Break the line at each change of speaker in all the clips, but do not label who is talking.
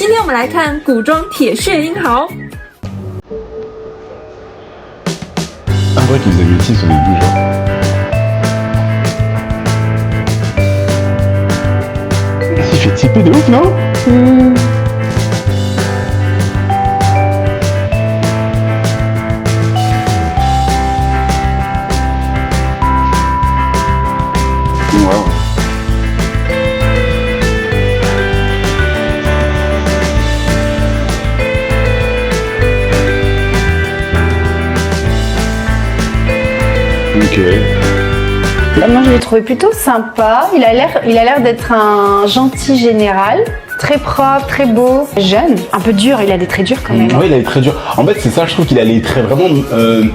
今天我们来看古装铁血英豪。
Ah ouais, qu'ils avaient utilisé au début, genre. Il fait typer de ouf, non? Wow. Ok.
Moi, je l'ai trouvé plutôt sympa. Il a l'air d'être un gentil général. Très propre, très beau, jeune, un peu dur, il a des traits durs quand même.
Ouais, il a des traits durs. En fait, c'est ça, je trouve qu'il a les traits vraiment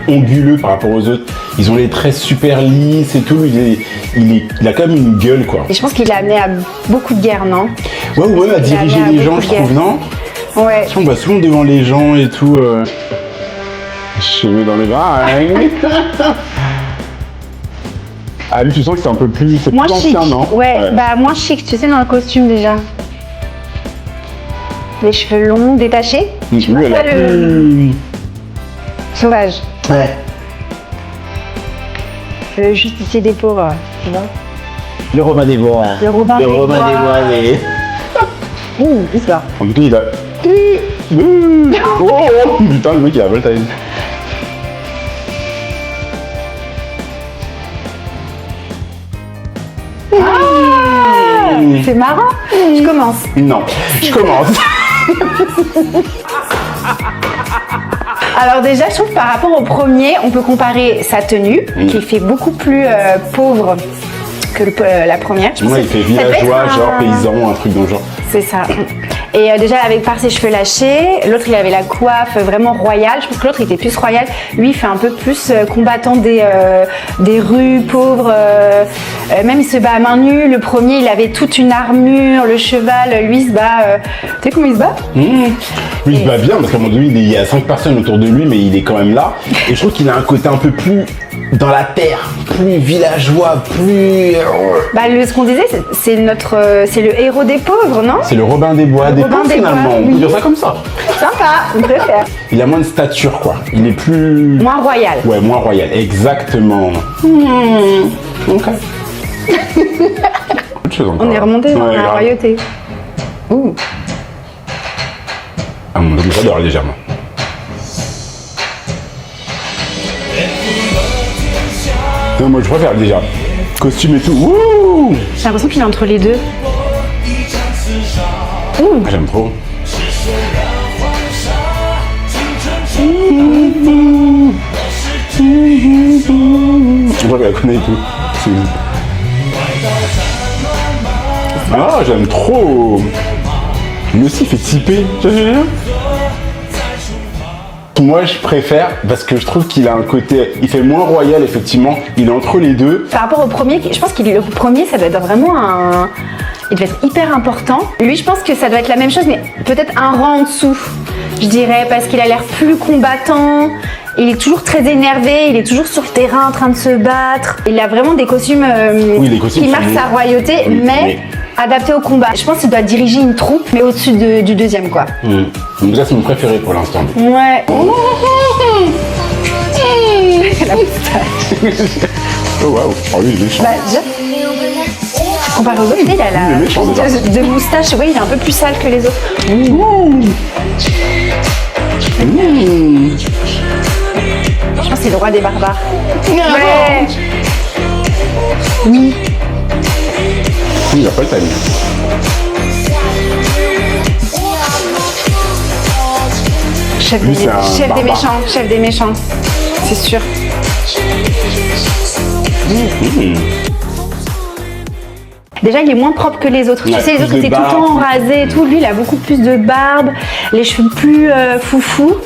onguleux par rapport aux autres. Ils ont les traits super lisses et tout. Il a quand même une gueule, quoi.
Et je pense qu'il a amené à beaucoup de guerres, non?
Ouais, ou même à diriger les gens, je trouve, non?
Ouais.
Je trouve qu'on va souvent devant les gens et tout. Cheveux dans les bras. Ah, lui, tu sens que c'est un peu plus. C'est
Moins
plus
chic.
ancien, non?
Ouais, bah moins chic, tu sais, dans le costume déjà. Les cheveux longs, détachés.
Lui, elle a
Sauvage.
Ouais.
Justicier des pauvres, tu vois.
Le Robin des Bois.
Le Robin des Bois.
mais...
C'est ça.
En tout cas, il a. Oh, putain, le mec, il a Voltaire.
C'est marrant. Je commence.
Non, je commence.
Alors déjà, je trouve que par rapport au premier, on peut comparer sa tenue, qui fait beaucoup plus pauvre que la première. Je pense
Moi,
que
il fait
ça devait
villageois,
être
genre paysan, un truc dans le genre.
C'est ça. Et déjà, avec par ses cheveux lâchés, l'autre, il avait la coiffe vraiment royale. Je pense que l'autre était plus royal. Lui, il fait un peu plus combattant des rues, pauvres. Même, il se bat à main nue. Le premier, il avait toute une armure. Le cheval, lui, il se bat... Tu sais comment il se bat?
Lui, il se bat bien, parce qu'à un moment donné, il y a 5 personnes autour de lui, mais il est quand même là. Et je trouve qu'il a un côté un peu plus dans la terre, plus villageois, plus...
Bah, ce qu'on disait, c'est le héros des pauvres, non?
C'est le Robin des Bois, des
Robin
pauvres,
des
finalement.
Bois,
On peut
oui.
dire ça comme ça.
Sympa, je préfère.
Il a moins de stature, quoi. Il est plus...
Moins royal.
Ouais, moins royal, exactement. Ok. Autre chose encore.
On est remonté dans
Ouais,
la
grave.
royauté. Ouh.
À mon avis, j'adore légèrement. Non, moi, je préfère déjà. Costume et tout. Wouh!
J'ai l'impression qu'il est entre les deux.
Ah, j'aime trop. Je crois qu'elle la connaît et tout. Ah, j'aime trop. Lui aussi, il fait typer. Tu vois ce que je veux dire? Moi, je préfère parce que je trouve qu'il a un côté... Il fait moins royal, effectivement. Il est entre les deux.
Par rapport au premier, je pense que le premier, ça doit être vraiment un... Il doit être hyper important. Lui, je pense que ça doit être la même chose, mais peut-être un rang en dessous, je dirais, parce qu'il a l'air plus combattant. Il est toujours très énervé, il est toujours sur le terrain en train de se battre. Il a vraiment des costumes,
Oui, les costumes
qui
sont
marquent
beaux.
sa royauté,
Oui,
mais adaptés au combat. Je pense qu'il doit diriger une troupe, mais au-dessus du deuxième, quoi.
Donc ça, c'est mon préféré pour l'instant.
Ouais. La moustache.
Oh, waouh. Oh, lui, il est méchant.
Bah, déjà, comparé aux autres, il a
Il est méchant, déjà.
de moustache, oui, il est un peu plus sale que les autres. Je pense que c'est le roi des barbares. Ouais. Oui.
Il a pas le time.
Chef
Lui,
des,
c'est un
chef des
barbare.
méchants, chef des méchants. C'est sûr. Déjà, il est moins propre que les autres.
Ouais,
Tu sais, les
plus
autres
de
étaient tout le
barbe.
temps rasés et tout. Lui, il a beaucoup plus de barbe, les cheveux plus foufou.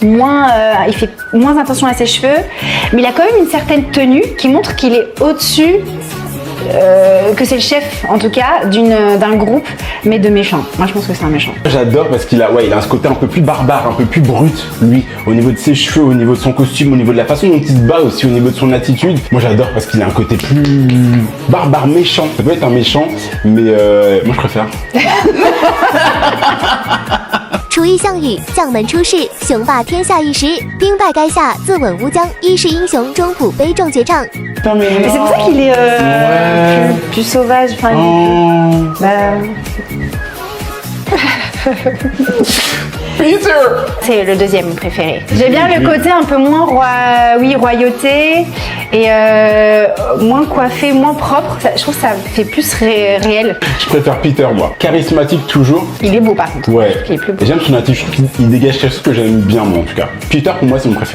Moins, il fait moins attention à ses cheveux. Mais il a quand même une certaine tenue qui montre qu'il est au-dessus, que c'est le chef, en tout cas, d'un groupe, mais de méchants. Moi, je pense que c'est un méchant.
J'adore parce qu'il a, il a ce côté un peu plus barbare, un peu plus brut, lui, au niveau de ses cheveux, au niveau de son costume, au niveau de la façon dont il se bat aussi, au niveau de son attitude. Moi, j'adore parce qu'il a un côté plus barbare, méchant. Ça peut être un méchant, mais moi, je préfère.
意项羽将门出世，雄霸天下一时，兵败垓下，自刎乌江，一世英雄，中普悲壮绝唱。
Putain, mais
Mais c'est pour ça qu'il est
Ouais.
plus sauvage. Enfin,
Oh. Peter.
c'est le deuxième préféré. J'aime bien le côté un peu moins royauté et moins coiffé, moins propre. Je trouve que ça fait plus réel.
Je préfère Peter, moi. Charismatique toujours.
Il est beau par contre.
Ouais.
Il est plus beau.
J'aime son attitude, il dégage quelque chose que j'aime bien, moi, en tout cas. Peter, pour moi, c'est mon préféré.